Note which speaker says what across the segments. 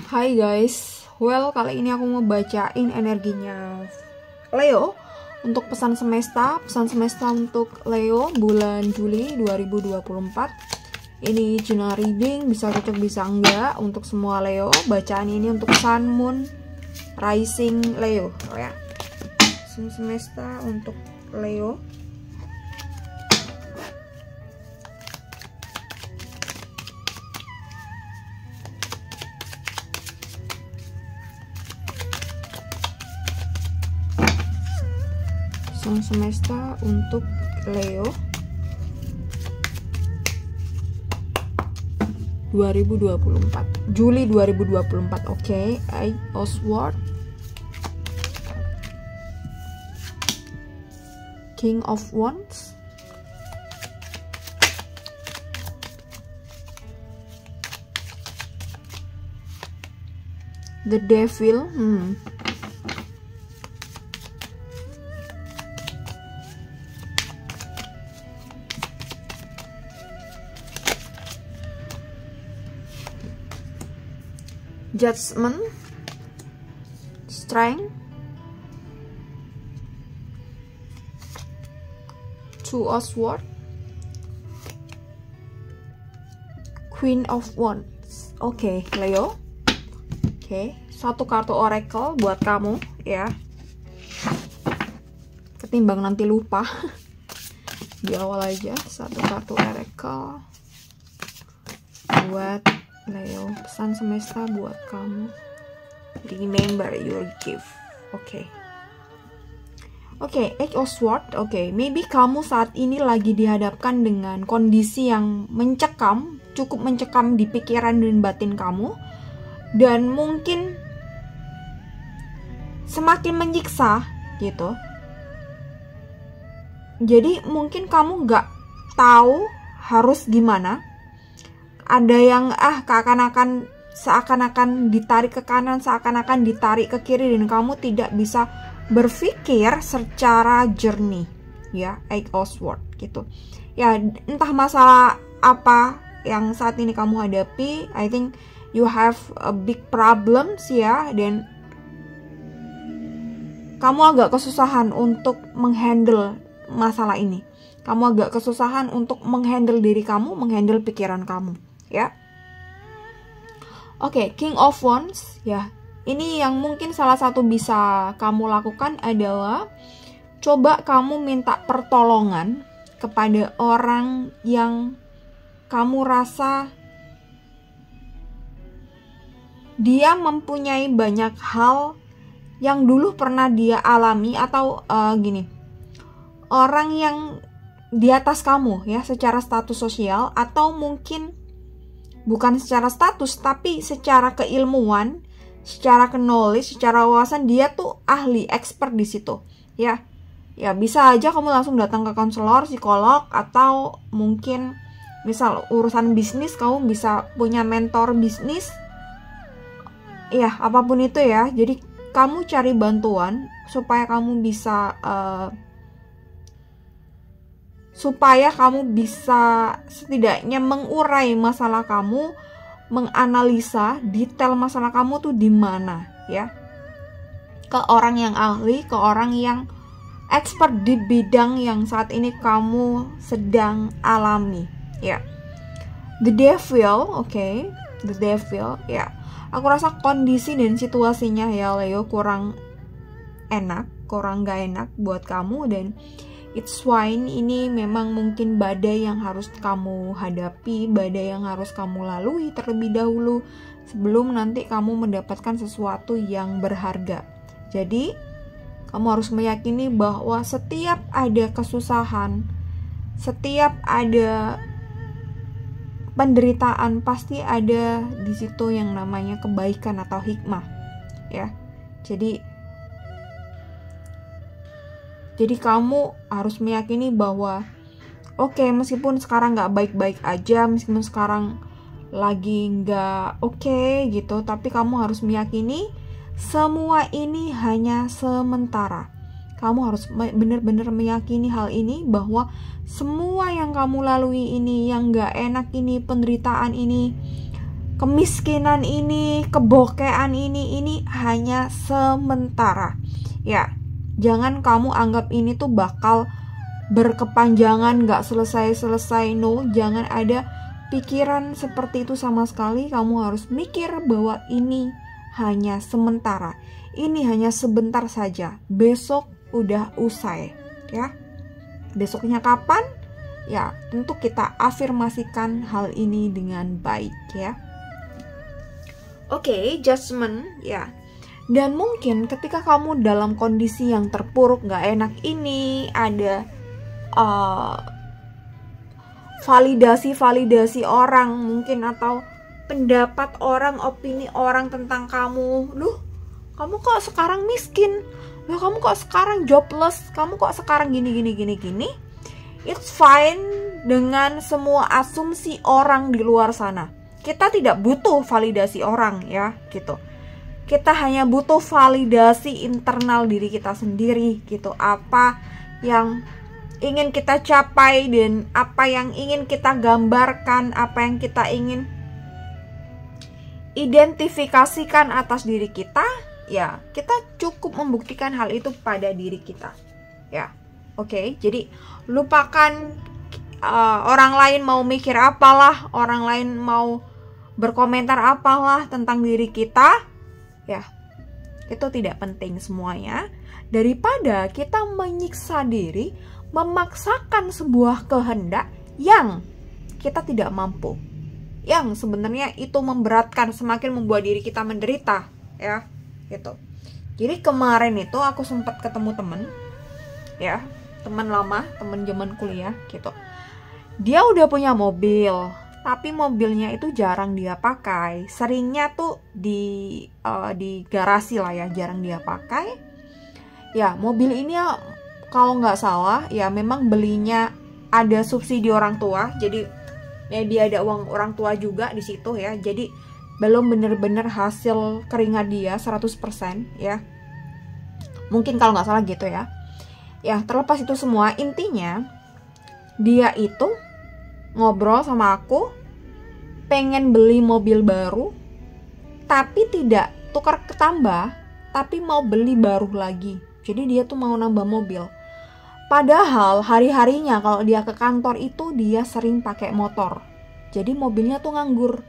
Speaker 1: Hai guys, kali ini aku mau bacain energinya Leo untuk pesan semesta untuk Leo bulan Juli 2024. Ini general reading, bisa cocok bisa enggak untuk semua Leo. Bacaan ini untuk Sun, Moon, Rising Leo ya. Pesan semesta untuk Leo. Semesta untuk Leo 2024 Juli 2024. Oke, Eight of Swords, King of Wands, The Devil, Judgment, Strength, Two of Swords, Queen of Wands. Oke, Leo. Oke, satu kartu oracle buat kamu ya. Ketimbang nanti lupa. Di awal aja satu kartu oracle buat Leo, pesan semesta buat kamu. Remember your gift. Oke, Eight of Swords. Maybe kamu saat ini lagi dihadapkan dengan kondisi yang mencekam, cukup mencekam di pikiran dan batin kamu, dan mungkin semakin menyiksa gitu. Jadi mungkin kamu nggak tahu harus gimana. Ada yang seakan-akan ditarik ke kanan, seakan-akan ditarik ke kiri, dan kamu tidak bisa berpikir secara jernih ya. Eight of Swords gitu ya. Entah masalah apa yang saat ini kamu hadapi, I think you have a big problems ya, dan kamu agak kesusahan untuk menghandle masalah ini. Kamu agak kesusahan untuk menghandle diri kamu, menghandle pikiran kamu ya. King of Wands ya. Ini yang mungkin salah satu bisa kamu lakukan adalah coba kamu minta pertolongan kepada orang yang kamu rasa dia mempunyai banyak hal yang dulu pernah dia alami, atau orang yang di atas kamu ya, secara status sosial, atau mungkin bukan secara status tapi secara keilmuan, secara knowledge, secara wawasan, dia tuh ahli, expert di situ ya. Ya bisa aja kamu langsung datang ke konselor, psikolog, atau mungkin misal urusan bisnis kamu bisa punya mentor bisnis ya, apapun itu ya. Jadi kamu cari bantuan supaya kamu bisa setidaknya mengurai masalah kamu, menganalisa detail masalah kamu tuh di mana ya, ke orang yang ahli, ke orang yang expert di bidang yang saat ini kamu sedang alami ya. The Devil, The Devil ya. Aku rasa kondisi dan situasinya ya Leo kurang gak enak buat kamu, dan it's fine. Ini memang mungkin badai yang harus kamu hadapi, badai yang harus kamu lalui terlebih dahulu sebelum nanti kamu mendapatkan sesuatu yang berharga. Jadi kamu harus meyakini bahwa setiap ada kesusahan, setiap ada penderitaan, pasti ada di situ yang namanya kebaikan atau hikmah ya. Jadi kamu harus meyakini bahwa meskipun sekarang gak baik-baik aja, meskipun sekarang lagi gak gitu, tapi kamu harus meyakini semua ini hanya sementara. Kamu harus benar-benar meyakini hal ini, bahwa semua yang kamu lalui ini, yang gak enak ini, penderitaan ini, kemiskinan ini, kebokean ini hanya sementara. Ya, jangan kamu anggap ini tuh bakal berkepanjangan, gak selesai-selesai. No, jangan ada pikiran seperti itu sama sekali. Kamu harus mikir bahwa ini hanya sementara. Ini hanya sebentar saja. Besok udah usai, ya. Besoknya kapan? Ya, tentu kita afirmasikan hal ini dengan baik, ya. Oke, judgment, ya. Dan mungkin ketika kamu dalam kondisi yang terpuruk, gak enak ini, ada validasi orang mungkin, atau pendapat orang, opini orang tentang kamu. Duh, kamu kok sekarang miskin? Loh, kamu kok sekarang jobless? Kamu kok sekarang gini. It's fine dengan semua asumsi orang di luar sana. Kita tidak butuh validasi orang, ya, gitu. Kita hanya butuh validasi internal diri kita sendiri, gitu. Apa yang ingin kita capai dan apa yang ingin kita gambarkan, apa yang kita ingin identifikasikan atas diri kita, ya, kita cukup membuktikan hal itu pada diri kita, ya. Oke, jadi lupakan orang lain mau mikir apalah, orang lain mau berkomentar apalah tentang diri kita, ya, itu tidak penting semuanya. Daripada kita menyiksa diri, memaksakan sebuah kehendak yang kita tidak mampu, yang sebenarnya itu memberatkan, semakin membuat diri kita menderita, ya, gitu. Jadi kemarin itu aku sempat ketemu temen, ya, teman lama, teman zaman kuliah, gitu. Dia udah punya mobil, tapi mobilnya itu jarang dia pakai. Seringnya tuh di garasi lah, ya, jarang dia pakai. Ya, mobil ini ya, kalau nggak salah, ya memang belinya ada subsidi orang tua. Jadi ya dia ada uang orang tua juga di situ, ya. Jadi belum bener-bener hasil keringat dia 100%, ya. Mungkin kalau nggak salah gitu, ya. Ya, terlepas itu semua, intinya dia itu ngobrol sama aku, pengen beli mobil baru, tapi tidak tukar ketambah, tapi mau beli baru lagi. Jadi dia tuh mau nambah mobil. Padahal hari-harinya kalau dia ke kantor itu dia sering pakai motor. Jadi mobilnya tuh nganggur.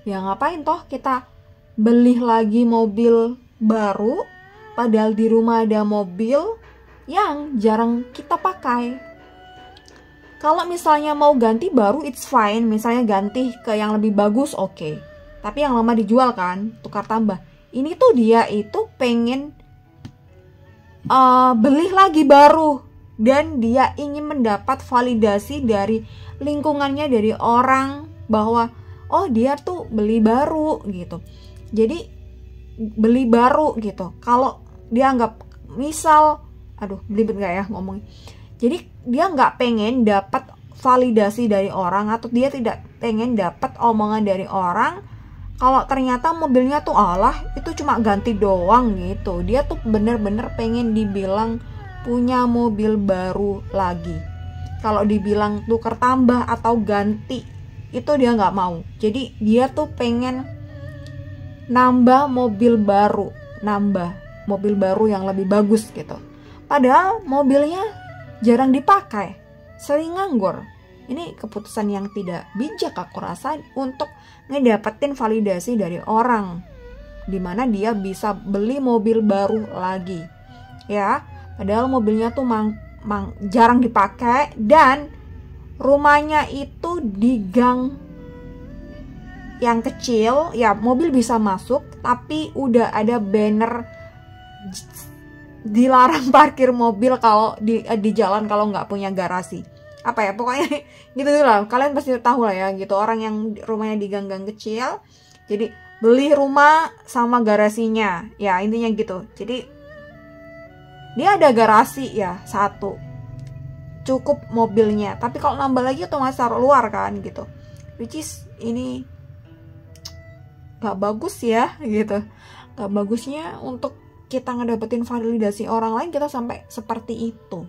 Speaker 1: Ya ngapain toh kita beli lagi mobil baru, padahal di rumah ada mobil yang jarang kita pakai. Kalau misalnya mau ganti baru, it's fine. Misalnya ganti ke yang lebih bagus, oke. Tapi yang lama dijual kan, tukar tambah. Ini tuh dia itu pengen beli lagi baru. Dan dia ingin mendapat validasi dari lingkungannya, dari orang, bahwa oh dia tuh beli baru gitu. Jadi beli baru gitu. Kalau dia anggap, misal, aduh belibet gak ya ngomongnya. Jadi dia nggak pengen dapat validasi dari orang, atau dia tidak pengen dapat omongan dari orang kalau ternyata mobilnya tuh alah itu cuma ganti doang gitu. Dia tuh bener-bener pengen dibilang punya mobil baru lagi. Kalau dibilang tuker tambah atau ganti, itu dia nggak mau. Jadi dia tuh pengen nambah mobil baru yang lebih bagus gitu. Padahal mobilnya jarang dipakai, sering nganggur. Ini keputusan yang tidak bijak aku rasa untuk ngedapetin validasi dari orang, dimana dia bisa beli mobil baru lagi, ya. Padahal mobilnya tuh jarang dipakai, dan rumahnya itu di gang yang kecil, ya mobil bisa masuk, tapi udah ada banner dilarang parkir mobil kalau di jalan kalau nggak punya garasi. Apa ya, pokoknya gitu lah. Kalian pasti tahu lah ya, gitu. Orang yang rumahnya di gang-gang kecil, jadi beli rumah sama garasinya, ya intinya gitu. Jadi dia ada garasi ya satu, cukup mobilnya. Tapi kalau nambah lagi otomatis taruh luar kan gitu. Which is ini nggak bagus ya gitu. Nggak bagusnya untuk kita ngedapetin validasi orang lain kita sampai seperti itu,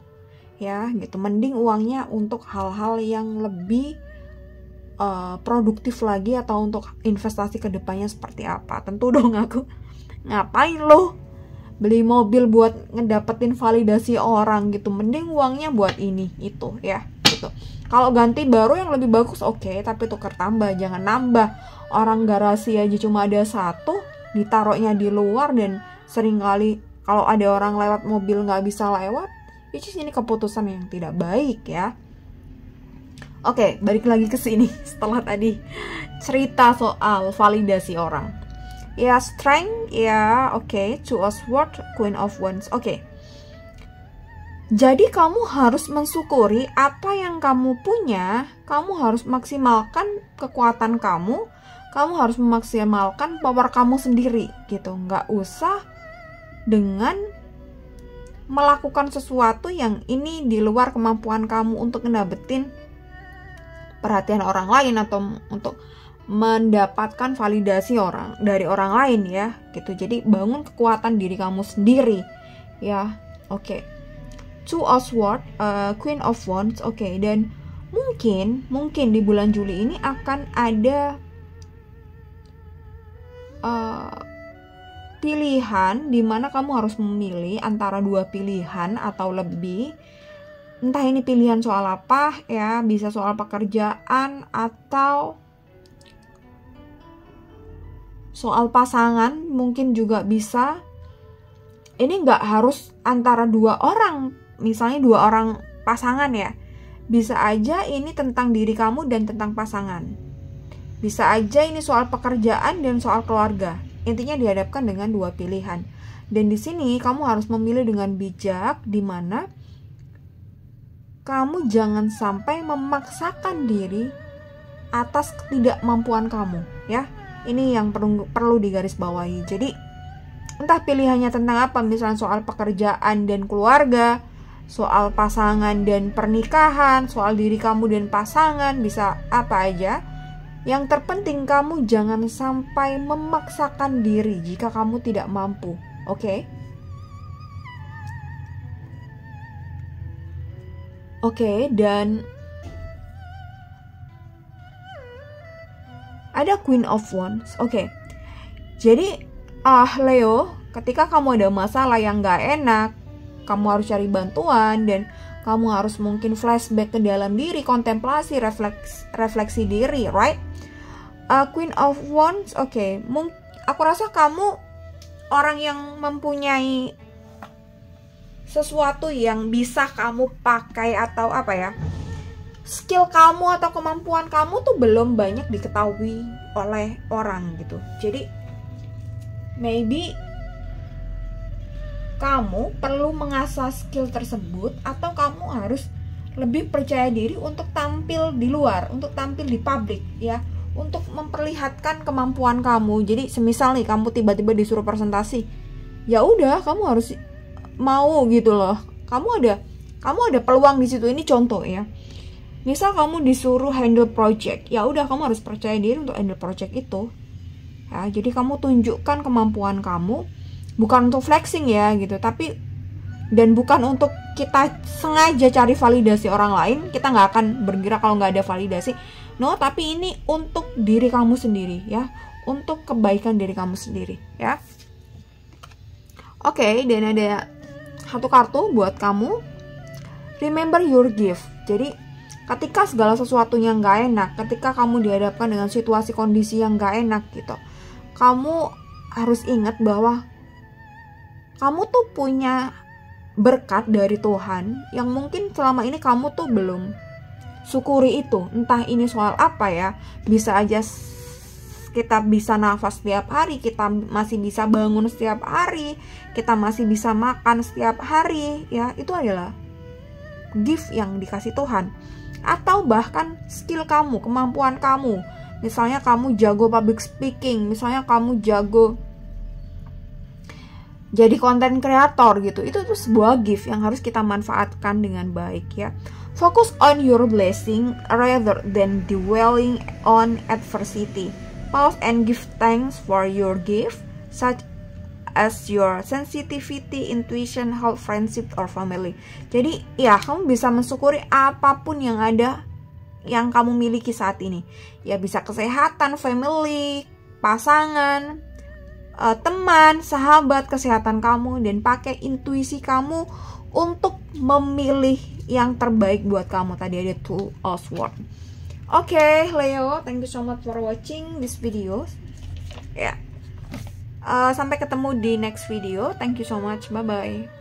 Speaker 1: ya gitu. Mending uangnya untuk hal-hal yang lebih produktif lagi atau untuk investasi ke depannya seperti apa. Tentu dong aku, ngapain lo beli mobil buat ngedapetin validasi orang gitu, mending uangnya buat ini itu ya gitu. Kalau ganti baru yang lebih bagus oke, tapi tukar tambah, jangan nambah. Orang garasi aja cuma ada satu, ditaruhnya di luar, dan seringkali kalau ada orang lewat mobil nggak bisa lewat, which is ini keputusan yang tidak baik ya. Oke, balik lagi ke sini setelah tadi cerita soal validasi orang. Ya, strength, ya oke. Two of Swords, Queen of Wands, oke. Jadi kamu harus mensyukuri apa yang kamu punya, kamu harus maksimalkan kekuatan kamu harus memaksimalkan power kamu sendiri gitu. Nggak usah dengan melakukan sesuatu yang ini di luar kemampuan kamu untuk ngedapetin perhatian orang lain atau untuk mendapatkan validasi dari orang lain ya gitu. Jadi bangun kekuatan diri kamu sendiri ya. Oke. Two of Swords, Queen of Wands, oke. Dan mungkin di bulan Juli ini akan ada pilihan di mana kamu harus memilih antara dua pilihan atau lebih. Entah ini pilihan soal apa ya, bisa soal pekerjaan atau soal pasangan, mungkin juga bisa. Ini nggak harus antara dua orang, misalnya dua orang pasangan ya. Bisa aja ini tentang diri kamu dan tentang pasangan. Bisa aja ini soal pekerjaan dan soal keluarga. Intinya dihadapkan dengan dua pilihan. Dan di sini kamu harus memilih dengan bijak, di mana kamu jangan sampai memaksakan diri atas ketidakmampuan kamu ya. Ini yang perlu digarisbawahi. Jadi entah pilihannya tentang apa, misalnya soal pekerjaan dan keluarga, soal pasangan dan pernikahan, soal diri kamu dan pasangan, bisa apa aja. Yang terpenting kamu jangan sampai memaksakan diri jika kamu tidak mampu. Oke? Oke, dan ada Queen of Wands. Oke. Jadi Leo, ketika kamu ada masalah yang gak enak, kamu harus cari bantuan dan kamu harus mungkin flashback ke dalam diri, kontemplasi, refleksi diri, right? Queen of Wands, oke. Aku rasa kamu orang yang mempunyai sesuatu yang bisa kamu pakai atau apa ya, skill kamu atau kemampuan kamu tuh belum banyak diketahui oleh orang gitu. Jadi maybe kamu perlu mengasah skill tersebut, atau kamu harus lebih percaya diri untuk tampil di luar, untuk tampil di publik ya, untuk memperlihatkan kemampuan kamu. Jadi semisal nih kamu tiba-tiba disuruh presentasi, ya udah kamu harus mau gitu loh. Kamu ada peluang di situ. Ini contoh ya. Misal kamu disuruh handle project, ya udah kamu harus percaya diri untuk handle project itu. Ya, jadi kamu tunjukkan kemampuan kamu, bukan untuk flexing ya gitu, tapi dan bukan untuk kita sengaja cari validasi orang lain. Kita nggak akan bergerak kalau nggak ada validasi. No, tapi ini untuk diri kamu sendiri ya, untuk kebaikan diri kamu sendiri ya. Oke, dan ada satu kartu buat kamu. Remember your gift. Jadi ketika segala sesuatunya nggak enak, ketika kamu dihadapkan dengan situasi kondisi yang nggak enak gitu, kamu harus ingat bahwa kamu tuh punya berkat dari Tuhan yang mungkin selama ini kamu tuh belum syukuri itu. Entah ini soal apa ya, bisa aja kita bisa nafas setiap hari, kita masih bisa bangun setiap hari, kita masih bisa makan setiap hari ya, itu adalah gift yang dikasih Tuhan. Atau bahkan skill kamu, kemampuan kamu, misalnya kamu jago public speaking, misalnya kamu jago jadi content creator gitu, itu tuh sebuah gift yang harus kita manfaatkan dengan baik ya. Focus on your blessing rather than dwelling on adversity. Pause and give thanks for your gift, such as your sensitivity, intuition, health, friendship, or family. Jadi ya, kamu bisa mensyukuri apapun yang ada yang kamu miliki saat ini. Ya bisa kesehatan, family, pasangan, teman, sahabat, kesehatan kamu, dan pakai intuisi kamu untuk memilih yang terbaik buat kamu. Tadi ada Two of Swords. Oke, Leo, thank you so much for watching this video. Ya, sampai ketemu di next video. Thank you so much, bye bye.